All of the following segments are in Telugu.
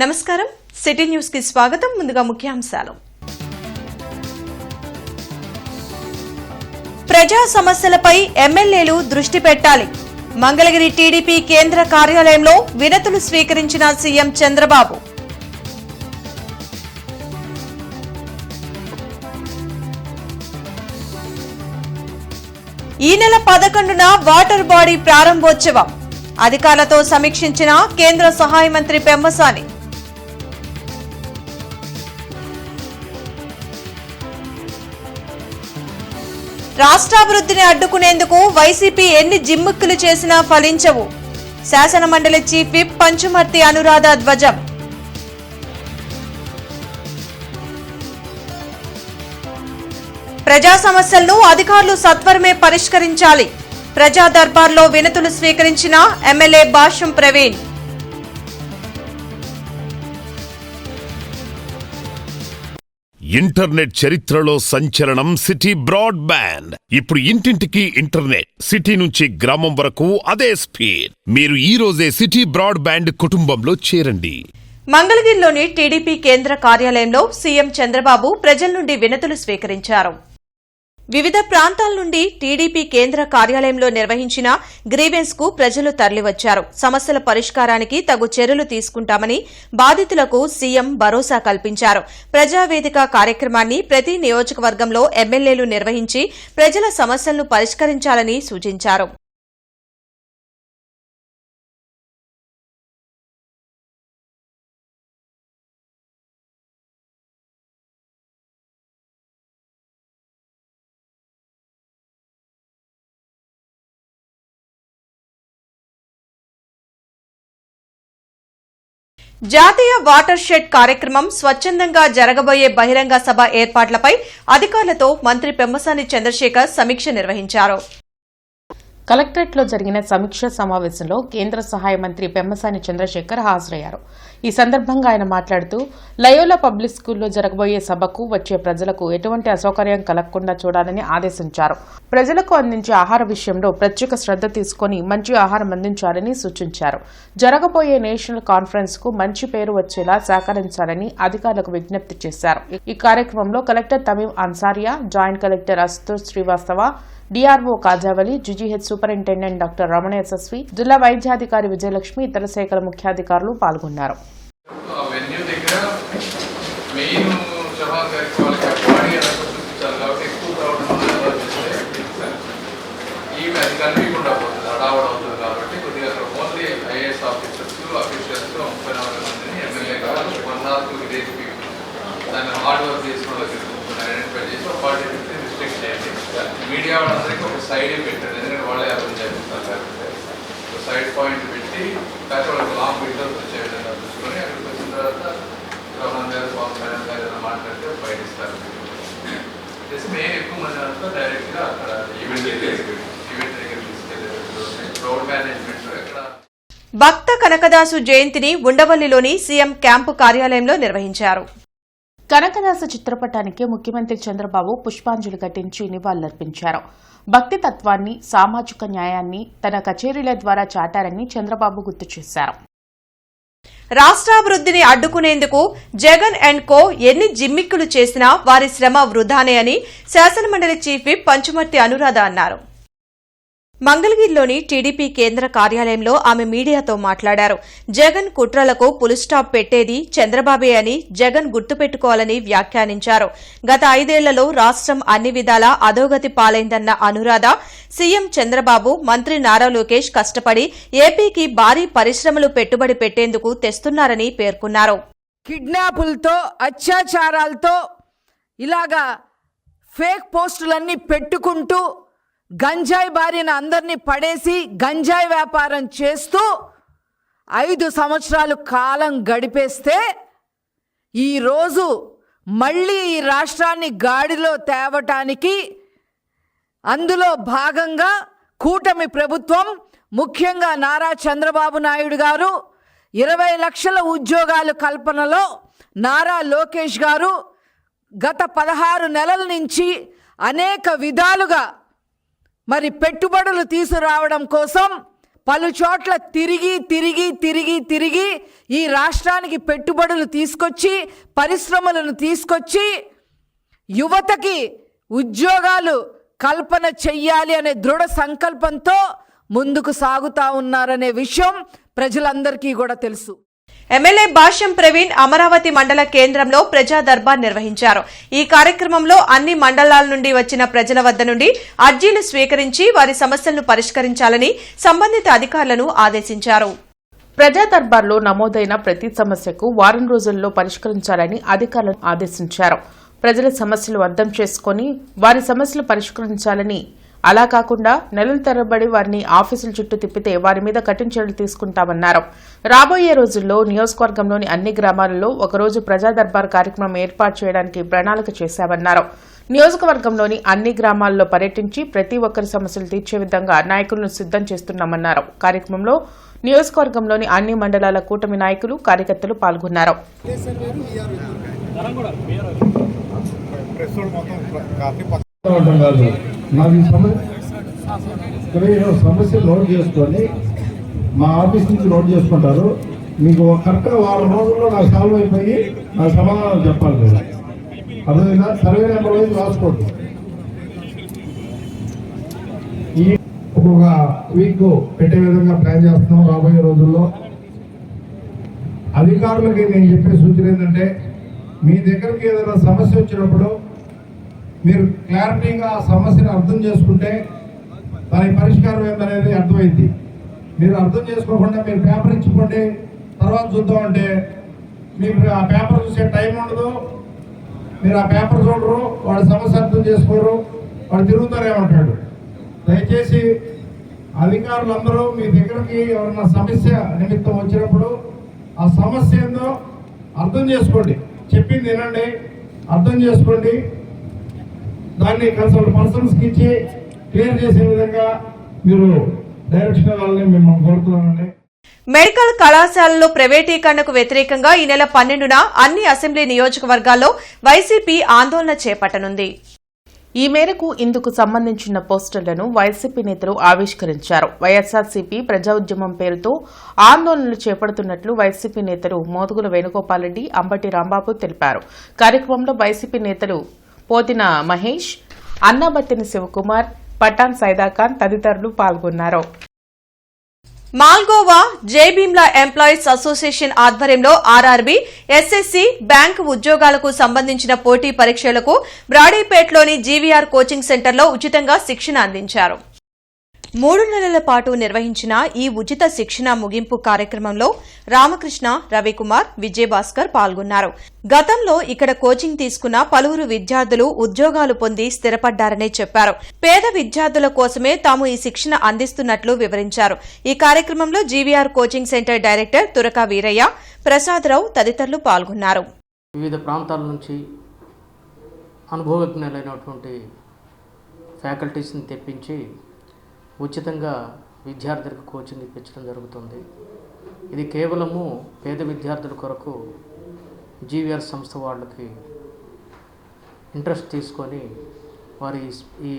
నమస్కారం, సిటీ న్యూస్ కి స్వాగతం. ముందుగా ముఖ్యాంశాలు. ప్రజా సమస్యలపై ఎమ్మెల్యేలు దృష్టి పెట్టాలి. మంగళగిరి టీడీపీ కేంద్ర కార్యాలయంలో వినతులు స్వీకరించిన సీఎం చంద్రబాబు. ఈ నెల 11న వాటర్ బాడీ ప్రారంభోత్సవం. అధికారులతో సమీక్షించిన కేంద్ర సహాయ మంత్రి పెమ్మసాని. రాష్ట్రాభివృద్ధిని అడ్డుకునేందుకు వైసీపీ ఎన్ని జిమ్మిక్కులు చేసినా ఫలించవు. శాసనమండలి చీఫ్ విప్ పంచుమర్తి అనురాధ ధ్వజం. ప్రజా సమస్యలను అధికారులు సత్వరమే పరిష్కరించాలి. ప్రజా దర్బార్లో వినతులు స్వీకరించిన ఎమ్మెల్యే భాష్యం ప్రవీణ్. ఇంటర్నెట్ చరిత్రలో సంచలనం సిటీ బ్రాడ్బ్యాండ్. ఇప్పుడు ఇంటింటికి ఇంటర్నెట్, సిటీ నుంచి గ్రామం వరకు అదే స్పీడ్. మీరు ఈ రోజే సిటీ బ్రాడ్బ్యాండ్ కుటుంబంలో చేరండి. మంగళగిరిలోని టీడీపీ కేంద్ర కార్యాలయంలో సీఎం చంద్రబాబు ప్రజల నుండి వినతులు స్వీకరించారు. వివిధ ప్రాంతాల నుండి టీడీపీ కేంద్ర కార్యాలయంలో నిర్వహించిన గ్రీవెన్స్ కు ప్రజలు తరలివచ్చారు. సమస్యల పరిష్కారానికి తగు చర్యలు తీసుకుంటామని బాధితులకు సీఎం భరోసా కల్పించారు. ప్రజావేదిక కార్యక్రమాన్ని ప్రతి నియోజకవర్గంలో ఎమ్మెల్యేలు నిర్వహించి ప్రజల సమస్యలను పరిష్కరించాలని సూచించారు. జాతీయ వాటర్ షెడ్ కార్యక్రమం స్వచ్ఛందంగా జరగబోయే బహిరంగ సభ ఏర్పాట్లపై అధికారులతో మంత్రి పెమ్మసాని చంద్రశేఖర్ సమీక్ష నిర్వహించారు. కలెక్టరేట్లో జరిగిన సమీక్ష సమావేశంలో కేంద్ర సహాయ మంత్రి పెమ్మసాని చంద్రశేఖర్ హాజరయ్యారు. ఈ సందర్భంగా ఆయన మాట్లాడుతూ లయోలా పబ్లిక్ స్కూల్లో జరగబోయే సభకు వచ్చే ప్రజలకు ఎటువంటి అసౌకర్యం కలగకుండా చూడాలని ఆదేశించారు. ప్రజలకు అందించే ఆహార విషయంలో ప్రత్యేక శ్రద్ధ తీసుకుని మంచి ఆహారం అందించాలని సూచించారు. జరగబోయే నేషనల్ కాన్ఫరెన్స్ కు మంచి పేరు వచ్చేలా సహకరించాలని అధికారులకు విజ్ఞప్తి చేశారు. ఈ కార్యక్రమంలో collector Tameem Ansariya, joint collector Ashutosh Srivastava, DRO Khajavali, GGH superintendent doctor Ramana Yashasvi, జిల్లా వైద్యాధికారి విజయలక్ష్మి, ఇతర శాఖల ముఖ్యాధికారులు పాల్గొన్నారు. మీడియా వాళ్ళందరికీ ఒక సైడ్ పెట్టారు, ఎందుకంటే వాళ్ళే అర్థం చేస్తారు కాబట్టి సైడ్ పాయింట్ పెట్టి కాకపోతే వాళ్ళకి లాంగ్ వీడియోస్ వచ్చే విధంగా చూసుకొని అక్కడికి వచ్చిన తర్వాత రమణ గారు, పవన్ కళ్యాణ్ గారు ఏదైనా మాట్లాడితే బయట ఇస్తారు. మేము ఎక్కువ మంది అంతా డైరెక్ట్గా అక్కడ ఈవెంట్ దగ్గర తీసుకెళ్ళే రోడ్ మేనేజ్మెంట్ ఎక్కడ. భక్త కనకదాసు జయంతిని ఉండవల్లిలోని సీఎం క్యాంపు కార్యాలయంలో నిర్వహించారు. కనకదాస చిత్రపటానికి ముఖ్యమంత్రి చంద్రబాబు పుష్పాంజలి ఘటించి నివాళులర్పించారు. భక్తి తత్వాన్ని, సామాజిక న్యాయాన్ని తన కచేరీల ద్వారా చాటారని చంద్రబాబు గుర్తు చేశారు. రాష్ట్రాభివృద్ధిని అడ్డుకునేందుకు జగన్ అండ్ కో ఎన్ని జిమ్మిక్కులు చేసినా వారి శ్రమ వృధానే అని శాసనమండలి చీఫ్ విప్ పంచుమర్తి అనురాధ అన్నారు. మంగళగిరిలోని టీడీపీ కేంద్ర కార్యాలయంలో ఆమె మీడియాతో మాట్లాడారు. జగన్ కుట్రలకు పులిస్టాప్ పెట్టేది చంద్రబాబే అని జగన్ గుర్తుపెట్టుకోవాలని వ్యాఖ్యానించారు. గత 5 ఏళ్లలో రాష్ట్రం అన్ని విధాలా అధోగతి పాలైందన్న అనురాధ, సీఎం చంద్రబాబు, మంత్రి నారా లోకేష్ కష్టపడి ఏపీకి భారీ పరిశ్రమలు పెట్టుబడి పెట్టేందుకు తెస్తున్నారని పేర్కొన్నారు. కిడ్నాపులతో, అత్యాచారాలతో ఇలాగా ఫేక్ పోస్టులన్నీ పెట్టుకుంటూ గంజాయి బారిన అందరినీ పడేసి గంజాయి వ్యాపారం చేస్తూ 5 సంవత్సరాలు కాలం గడిపేస్తే ఈరోజు మళ్ళీ ఈ రాష్ట్రాన్ని గాడిలో తేవటానికి అందులో భాగంగా కూటమి ప్రభుత్వం, ముఖ్యంగా నారా చంద్రబాబు నాయుడు గారు 20 లక్షల ఉద్యోగాల కల్పనలో నారా లోకేష్ గారు గత 16 నెలల నుంచి అనేక విధాలుగా మరి పెట్టుబడులు తీసుకురావడం కోసం పలు చోట్ల తిరిగి ఈ రాష్ట్రానికి పెట్టుబడులు తీసుకొచ్చి, పరిశ్రమలను తీసుకొచ్చి, యువతకి ఉద్యోగాలు కల్పన చెయ్యాలి అనే దృఢ సంకల్పంతో ముందుకు సాగుతా ఉన్నారనే విషయం ప్రజలందరికీ కూడా తెలుసు. ఎమ్మెల్యే భాష్యం ప్రవీణ్ అమరావతి మండల కేంద్రంలో ప్రజా దర్బార్ నిర్వహించారు. ఈ కార్యక్రమంలో అన్ని మండలాల నుండి వచ్చిన ప్రజల వద్ద నుండి అర్జీలు స్వీకరించి వారి సమస్యలను పరిష్కరించాలని సంబంధిత అధికారులను ఆదేశించారు. ప్రజా దర్బార్లో నమోదైన ప్రతి సమస్యకు వారం రోజుల్లో పరిష్కరించాలని అధికారులను ఆదేశించారు. ప్రజల సమస్యలు అర్థం చేసుకుని వారి సమస్యలు పరిష్కరించాలని, అలా కాకుండా నెలల తరబడి వారిని ఆఫీసుల చుట్టూ తిప్పితే వారి మీద కఠిన చర్యలు తీసుకుంటామన్నారు. రాబోయే రోజుల్లో నియోజకవర్గంలోని అన్ని గ్రామాలలో ఒకరోజు ప్రజా దర్బార్ కార్యక్రమం ఏర్పాటు చేయడానికి ప్రణాళిక చేశామన్నారు. నియోజకవర్గంలోని అన్ని గ్రామాల్లో పర్యటించి ప్రతి ఒక్కరి సమస్యలు తీర్చే విధంగా నాయకులను సిద్దం చేస్తున్నామన్నారు. కార్యక్రమంలో నియోజకవర్గంలోని అన్ని మండలాల కూటమి నాయకులు, కార్యకర్తలు పాల్గొన్నారు. సమస్య నోట్ చేసుకొని మా ఆఫీస్ నుంచి నోట్ చేసుకుంటారు. మీకు కరెక్ట్గా వారం రోజుల్లో నాకు సాల్వ్ అయిపోయి నాకు సమాధానం చెప్పాలి కదా. అర్థమైందా? సర్వే నెంబర్ వైజ్ రాసుకోండి. ఈ ఒక్కొక్క వీక్ పెట్టే విధంగా ప్లాన్ చేస్తున్నాం. రాబోయే రోజుల్లో అధికారులకి నేను చెప్పే సూచన ఏంటంటే, మీ దగ్గరికి ఏదైనా సమస్య వచ్చినప్పుడు మీరు క్లారిటీగా ఆ సమస్యను అర్థం చేసుకుంటే దాని పరిష్కారం ఏందనేది అర్థమైంది. మీరు అర్థం చేసుకోకుండా మీరు పేపర్ ఇచ్చుకోండి, తర్వాత చూద్దామంటే మీకు ఆ పేపర్ చూసే టైం ఉండదు. మీరు ఆ పేపర్ చూడరు, వాడి సమస్య అర్థం చేసుకోరు, వాడు తిరుగుతారే ఉంటాడు. దయచేసి అధికారులందరూ మీ దగ్గరికి ఎవరన్నా సమస్య నిమిత్తం వచ్చినప్పుడు ఆ సమస్య ఏందో అర్థం చేసుకోండి. చెప్పింది వినండి, అర్థం చేసుకోండి. దాన్ని కన్సల్ట్ పర్సన్స్కి ఇచ్చి క్లియర్ చేసే విధంగా మీరు డైరెక్షన్ ఇవ్వాలని మేము కోరుతున్నామండి. మెడికల్ కళాశాలల్లో ప్రైవేటీకరణకు వ్యతిరేకంగా ఈ నెల 12న అన్ని అసెంబ్లీ నియోజకవర్గాల్లో వైసీపీ ఆందోళన చేపట్టనుంది. ఈ మేరకు ఇందుకు సంబంధించిన పోస్టర్లను వైసీపీ నేతలు ఆవిష్కరించారు. వైఎస్ఆర్సీపీ ప్రజా ఉద్యమం పేరుతో ఆందోళనలు చేపడుతున్నట్లు వైసీపీ నేతలు మోదుగుల వేణుగోపాల్ రెడ్డి, అంబటి రాంబాబు తెలిపారు. కార్యక్రమంలో వైసీపీ నేతలు పోతిన మహేష్, అన్నాబత్తిని శివకుమార్, పఠాన్ సైదాఖాన్ తదితరులు పాల్గొన్నారు. మాల్గోవా జైభీమ్లా ఎంప్లాయీస్ అసోసియేషన్ ఆధ్వర్యంలో ఆర్ఆర్బీ, ఎస్ఎస్సీ, బ్యాంకు ఉద్యోగాలకు సంబంధించిన పోటీ పరీక్షలకు బ్రాడీపేట్లోని జీవీఆర్ కోచింగ్ సెంటర్లో ఉచితంగా శిక్షణ అందించారు. 3 నెలల పాటు నిర్వహించిన ఈ ఉచిత శిక్షణ ముగింపు కార్యక్రమంలో రామకృష్ణ, రవికుమార్, విజయభాస్కర్ పాల్గొన్నారు. గతంలో ఇక్కడ కోచింగ్ తీసుకున్న పలువురు విద్యార్థులు ఉద్యోగాలు పొంది స్థిరపడ్డారని చెప్పారు. పేద విద్యార్థుల కోసమే తాము ఈ శిక్షణ అందిస్తున్నట్లు వివరించారు. ఈ కార్యక్రమంలో GVR coaching centre director Turaka Veeraiah, Prasadarao తదితరులు పాల్గొన్నారు. వివిధ ప్రాంతాల నుంచి అనుభవజ్ఞులైనటువంటి ఫ్యాకల్టీస్ని తెప్పించి ఉచితంగా విద్యార్థులకు కోచింగ్ ఇప్పించడం జరుగుతుంది. ఇది కేవలము పేద విద్యార్థుల కొరకు జీవీఆర్ సంస్థ వాళ్ళకి ఇంట్రెస్ట్ తీసుకొని వారి ఈ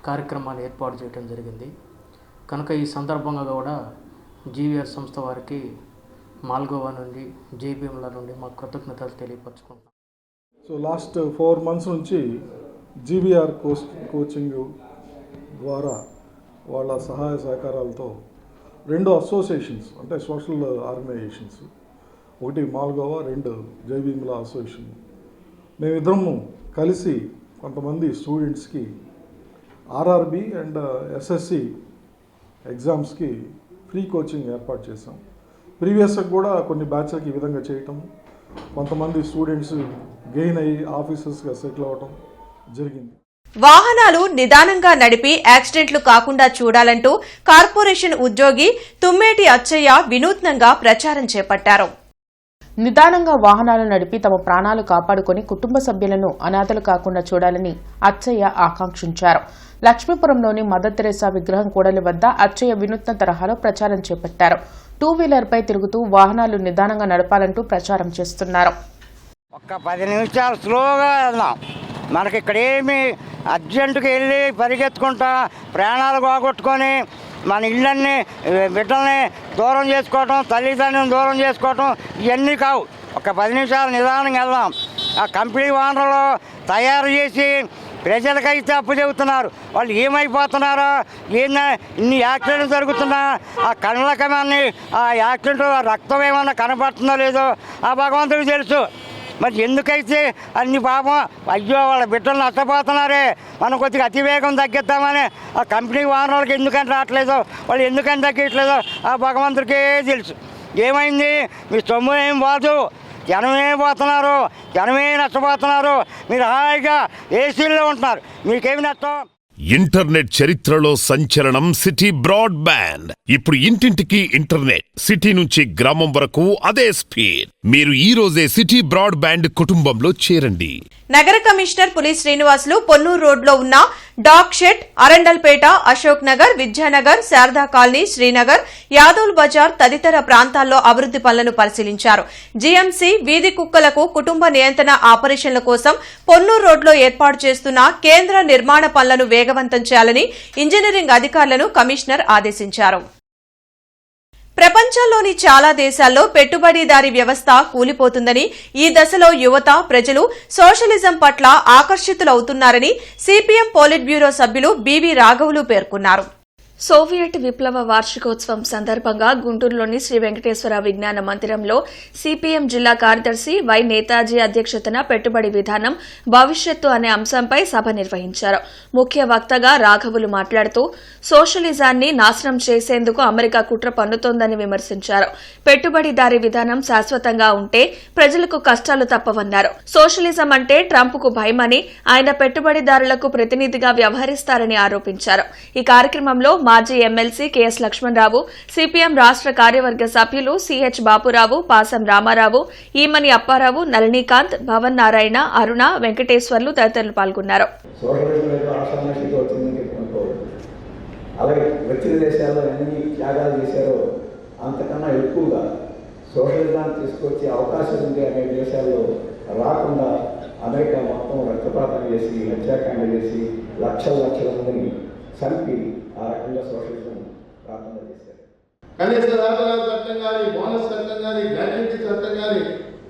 కార్యక్రమాన్ని ఏర్పాటు చేయడం జరిగింది. కనుక ఈ సందర్భంగా కూడా జీవీఆర్ సంస్థ వారికి మాల్గోవా నుండి, జేబీఎంల నుండి మా కృతజ్ఞతలు తెలియపరచుకుంటున్నాం. సో లాస్ట్ 4 months నుంచి జీవీఆర్ కోచింగ్ ద్వారా వాళ్ళ సహాయ సహకారాలతో 2 అసోసియేషన్స్, అంటే సోషల్ ఆర్గనైజేషన్స్, ఒకటి మాల్గోవా, 2 జైభీమ్లా అసోసియేషన్, మేమిద్దరము కలిసి కొంతమంది స్టూడెంట్స్కి ఆర్ఆర్బి అండ్ ఎస్ఎస్సి ఎగ్జామ్స్కి ఫ్రీ కోచింగ్ ఏర్పాటు చేసాం. ప్రీవియస్గా కూడా కొన్ని బ్యాచ్లకి ఈ విధంగా చేయటం, కొంతమంది స్టూడెంట్స్ గెయిన్ అయ్యి ఆఫీసర్స్గా సెటిల్ అవ్వటం జరిగింది. వాహనాలు నిదానంగా నడిపి యాక్సిడెంట్లు కాకుండా చూడాలంటూ కార్పొరేషన్ ఉద్యోగి తుమ్మేటి అచ్చయ్య వినూత్నంగా ప్రచారం చేపట్టారు. నిదానంగా వాహనాలు నడిపి తమ ప్రాణాలు కాపాడుకుని కుటుంబ సభ్యులను అనాథలు కాకుండా చూడాలని అచ్చయ్య ఆకాంక్షించారు. లక్ష్మీపురంలోని మదర్ తెరెసా విగ్రహం కూడలి వద్ద అచ్చయ్య వినూత్న తరహాలో ప్రచారం చేపట్టారు. 2-వీలర్పై తిరుగుతూ వాహనాలు నిదానంగా నడపాలంటూ ప్రచారం చేస్తున్నారు. ఒక్క 10 నిమిషాలు స్లోగా వెళ్దాం. మనకి ఇక్కడ ఏమి అర్జెంటుగా వెళ్ళి పరిగెత్తుకుంటా ప్రాణాలు పోగొట్టుకొని మన ఇళ్ళన్ని బిడ్డల్ని దూరం చేసుకోవటం, తల్లిదండ్రులను దూరం చేసుకోవటం ఇవన్నీ కావు. ఒక 10 నిమిషాలు నిదానంగా వెళ్దాం. ఆ కంపెనీ ఓనర్లు తయారు చేసి ప్రజలకైతే అప్పు చెబుతున్నారు. వాళ్ళు ఏమైపోతున్నారో, ఇన్ని యాక్సిడెంట్లు జరుగుతున్నా ఆ కళ్ళకమని ఆ యాక్సిడెంట్ రక్తం ఏమన్నా కనబడుతుందో లేదో ఆ భగవంతుడికి తెలుసు. మరి ఎందుకైతే అన్ని పాపం అయ్యో వాళ్ళ బిడ్డలు నష్టపోతున్నారే, మనం కొద్దిగా అతివేగం తగ్గిద్దామని ఆ కంపెనీ ఓనర్లకి ఎందుకని రావట్లేదో, వాళ్ళు ఎందుకని తగ్గట్లేదో ఆ భగవంతుడికే తెలుసు. ఏమైంది, మీ సొమ్ము ఏం పోదు, జనమే పోతున్నారు, జనమే నష్టపోతున్నారు. మీరు హాయిగా ఏసీల్లో ఉంటున్నారు, మీకేమి నష్టం? ఇంటర్నెట్ చరిత్రలో సంచలనం సిటీ బ్రాడ్బ్యాండ్. ఇప్పుడు ఇంటింటికి ఇంటర్నెట్, సిటీ నుంచి గ్రామం వరకు అదే స్పీడ్. మీరు ఈ రోజే సిటీ బ్రాడ్బ్యాండ్ కుటుంబంలో చేరండి. నగర కమిషనర్ పులి శ్రీనివాసులు పొన్నూరు రోడ్లో ఉన్న dock shed, Arundelpet, Ashok Nagar, Vidyanagar, Sharada colony, Srinagar, Yadav Bazar తదితర ప్రాంతాల్లో అభివృద్ది పనులను పరిశీలించారు. జీఎంసీ వీధి కుక్కలకు కుటుంబ నియంత్రణ ఆపరేషన్ల కోసం పొన్నూరు రోడ్లో ఏర్పాటు చేస్తున్న కేంద్ర నిర్మాణ పనులను వేగవంతం చేయాలని ఇంజనీరింగ్ అధికారులను కమిషనర్ ఆదేశించారు. ప్రపంచంలోని చాలా దేశాల్లో పెట్టుబడిదారీ వ్యవస్థ కూలిపోతుందని, ఈ దశలో యువత, ప్రజలు సోషలిజం పట్ల ఆకర్షితులవుతున్నారని సిపిఎం పోలిట్ బ్యూరో సభ్యులు బివి రాఘవులు పేర్కొన్నారు. సోవియట్ విప్లవ వార్షికోత్సవం సందర్భంగా గుంటూరులోని శ్రీ వెంకటేశ్వర విజ్ఞాన మందిరంలో సిపిఎం జిల్లా కార్యదర్శి వై నేతాజీ అధ్యక్షతన పెట్టుబడి విధానం భవిష్యత్తు అనే అంశంపై సభ నిర్వహించారు. ముఖ్య వక్తగా రాఘవులు మాట్లాడుతూ సోషలిజాన్ని నాశనం చేసేందుకు అమెరికా కుట్ర పన్నుతోందని విమర్శించారు. పెట్టుబడిదారీ విధానం శాశ్వతంగా ఉంటే ప్రజలకు కష్టాలు తప్పవన్నారు. సోషలిజం అంటే ట్రంప్కు భయమని, ఆయన పెట్టుబడిదారులకు ప్రతినిధిగా వ్యవహరిస్తారని ఆరోపించారు. ఈ కార్యక్రమంలో మాజీ ఎమ్మెల్సీ కెఎస్ లక్ష్మణరావు, సిపిఎం రాష్ట్ర కార్యవర్గ సభ్యులు సిహెచ్ బాపురావు, పాసం రామారావు, ఈమని అప్పారావు, నళినీకాంత్, భవన్ నారాయణ, అరుణ, వెంకటేశ్వర్లు తదితరులు పాల్గొన్నారు. అలాగే వచ్చిన దేశాల్లో ఎన్ని త్యాగాలు చేశారో అంతకన్నా ఎక్కువగా సోషలిజాన్ని తీసుకొచ్చే అవకాశం ఉంది అనే దేశాల్లో రాకుండా అమెరికా మొత్తం రక్తపాతం చేసి, హత్యాకాండ చేసి లక్షల మందిని చంపి ఆ రకంగా సోషలిజం రాకుండా చేశారు. కనీస వేతనాల చట్టం కానీ, బోనస్ చట్టం కానీ, గ్రాట్యుటీ చట్టం కానీ,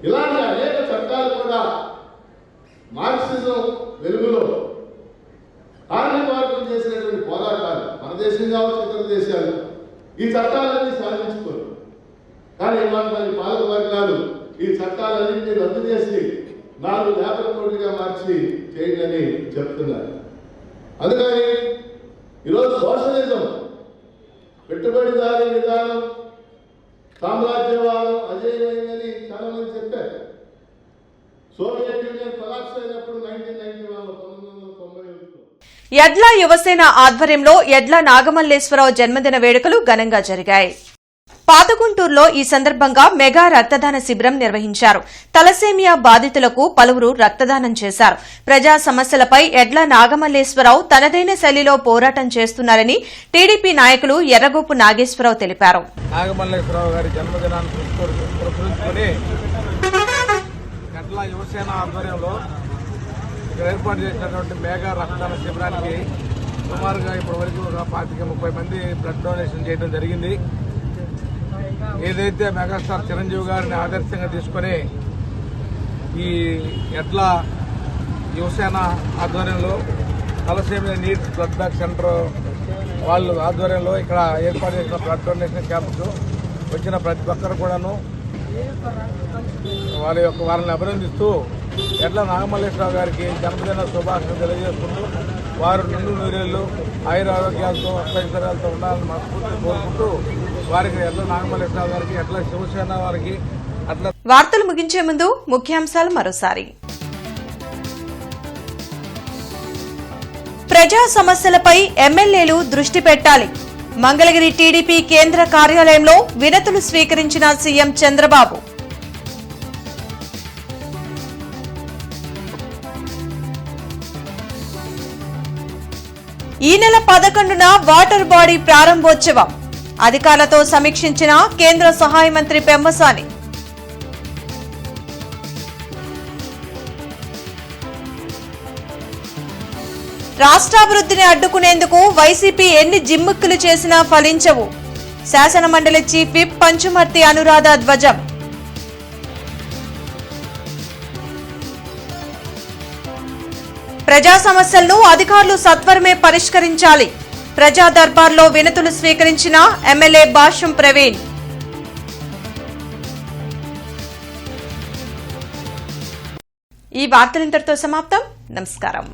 ఇలాంటి అనేక చట్టాలు కూడా మార్క్సిజం వెలుగులో కార్మికవర్గం చేసినటువంటి పోరాటాలు మన దేశం కావచ్చు, ఇతర దేశాలు ఈ చట్టాలన్నీ సాధించుకోరు. కానీ ఇవాళ మరి పాలక వర్గాలు ఈ చట్టాలన్నింటినీ రద్దు చేసి 4 లేబర్ కోడ్లుగా మార్చి చేయండి చెప్తున్నారు. అందుకని ఈరోజు సోషలిజం, పెట్టుబడిదారీ విధానం, సామ్రాజ్యవాదం అజేయమైందని చాలా మంది చెప్పారు. సోవియట్ యూనియన్ కొలాప్స్ అయినప్పుడు 1991 యడ్ల యువసేన ఆధ్వర్యంలో యడ్ల నాగమల్లేశ్వరరావు జన్మదిన వేడుకలు ఘనంగా జరిగాయి. పాతగుంటూరులో ఈ సందర్భంగా మెగా రక్తదాన శిబిరం నిర్వహించారు. తలసేమియా బాధితులకు పలువురు రక్తదానం చేశారు. ప్రజా సమస్యలపై యడ్ల నాగమల్లేశ్వరరావు తనదైన శైలిలో పోరాటం చేస్తున్నారని టీడీపీ నాయకులు ఎర్రగోపు నాగేశ్వరరావు తెలిపారు. నాగమల్లేశ్వరరావు గారి జన్మదినాన్ని పురస్కరించుకొని యడ్ల యువసేన ఆధ్వర్యంలో ఇక్కడ ఏర్పాటు చేసినటువంటి మెగా రక్తదాన శిబిరానికి సుమారుగా ఇప్పటి వరకు 25-30 మంది బ్లడ్ డొనేషన్ చేయడం జరిగింది. ఏదైతే మెగాస్టార్ చిరంజీవి గారిని ఆదర్శంగా తీసుకొని ఈ యడ్ల యువసేన ఆధ్వర్యంలో thalassaemia needs blood bank centre వాళ్ళు ఆధ్వర్యంలో ఇక్కడ ఏర్పాటు చేసిన బ్లడ్ డొనేషన్ క్యాంప్కు వచ్చిన ప్రతి ఒక్కరు కూడాను వారిని అభినందిస్తూ యడ్ల నాగమల్లేశ్వరరావు గారికి జన్మదిన శుభాకాంక్షలు తెలియజేసుకుంటూ వారు నిండు నూరేళ్లు ఆయురారోగ్యాలతో అష్టైశ్వర్యాలతో ఉండాలని మనస్ఫూర్తి కోరుకుంటూ వారికి యడ్ల నాగమల్లేశ్వరరావు గారికి, యడ్ల శివసేన వారికి అట్లా. వార్తలు ముగించే ముందు ముఖ్యాంశాలు మరోసారి. ప్రజా సమస్యలపై ఎమ్మెల్యేలు దృష్టి పెట్టాలి. మంగళగిరి టీడీపీ కేంద్ర కార్యాలయంలో వినతులు స్వీకరించిన సీఎం చంద్రబాబు. ఈ నెల 11న వాటర్ బాడీ ప్రారంభోత్సవం. అధికారులతో సమీక్షించిన కేంద్ర సహాయ మంత్రి పెమ్మసాని. రాష్ట్రాభివృద్ధిని అడ్డుకునేందుకు వైసీపీ ఎన్ని జిమ్మిక్కులు చేసినా ఫలించవు. శాసనమండలి చీఫ్ విప్ పంచుమర్తి అనురాధ ధ్వజం. ప్రజా సమస్యలను అధికారులు సత్వరమే పరిష్కరించాలి. ప్రజా దర్బార్లో వినతులు స్వీకరించిన ఎమ్మెల్యే భాష్యం ప్రవీణ్. ఈ వార్తలు ఇంతటితో సమాప్తం. నమస్కారం.